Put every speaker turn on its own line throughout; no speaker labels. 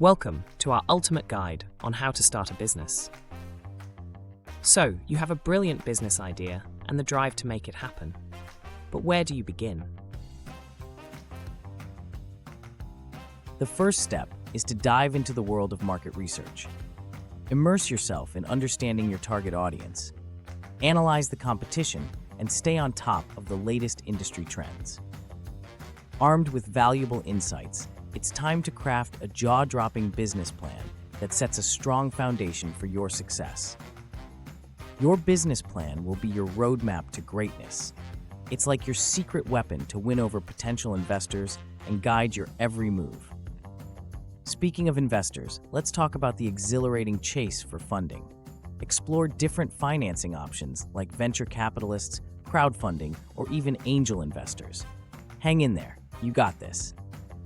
Welcome to our ultimate guide on how to start a business. So, you have a brilliant business idea and the drive to make it happen. But where do you begin?
The first step is to dive into the world of market research. Immerse yourself in understanding your target audience. Analyze the competition and stay on top of the latest industry trends. Armed with valuable insights, it's time to craft a jaw-dropping business plan that sets a strong foundation for your success. Your business plan will be your roadmap to greatness. It's like your secret weapon to win over potential investors and guide your every move. Speaking of investors, let's talk about the exhilarating chase for funding. Explore different financing options like venture capitalists, crowdfunding, or even angel investors. Hang in there, you got this.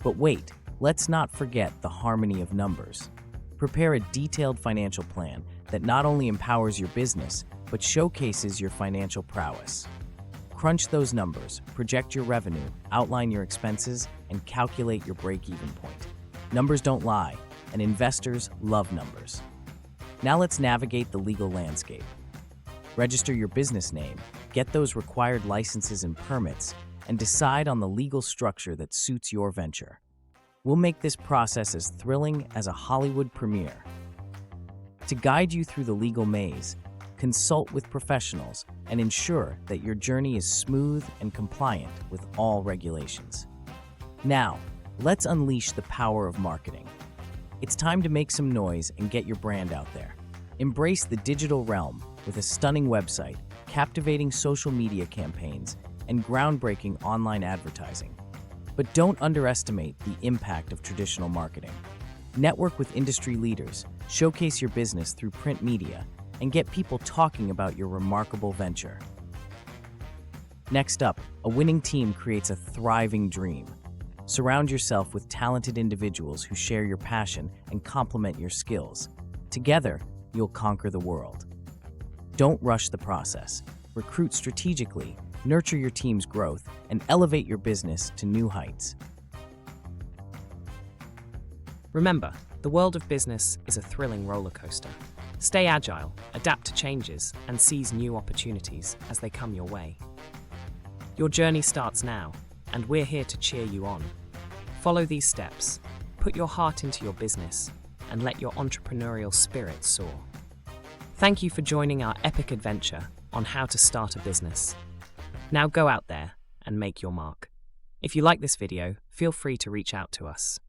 But wait, let's not forget the harmony of numbers. Prepare a detailed financial plan that not only empowers your business, but showcases your financial prowess. Crunch those numbers, project your revenue, outline your expenses, and calculate your break-even point. Numbers don't lie, and investors love numbers. Now let's navigate the legal landscape. Register your business name, get those required licenses and permits, and decide on the legal structure that suits your venture. We'll make this process as thrilling as a Hollywood premiere. To guide you through the legal maze, consult with professionals and ensure that your journey is smooth and compliant with all regulations. Now, let's unleash the power of marketing. It's time to make some noise and get your brand out there. Embrace the digital realm with a stunning website, captivating social media campaigns, and groundbreaking online advertising. But don't underestimate the impact of traditional marketing. Network with industry leaders, showcase your business through print media, and get people talking about your remarkable venture. Next up, a winning team creates a thriving dream. Surround yourself with talented individuals who share your passion and complement your skills. Together, you'll conquer the world. Don't rush the process. Recruit strategically, nurture your team's growth, and elevate your business to new heights.
Remember, the world of business is a thrilling roller coaster. Stay agile, adapt to changes, and seize new opportunities as they come your way. Your journey starts now, and we're here to cheer you on. Follow these steps, put your heart into your business, and let your entrepreneurial spirit soar. Thank you for joining our epic adventure on how to start a business. Now go out there and make your mark. If you like this video, feel free to reach out to us.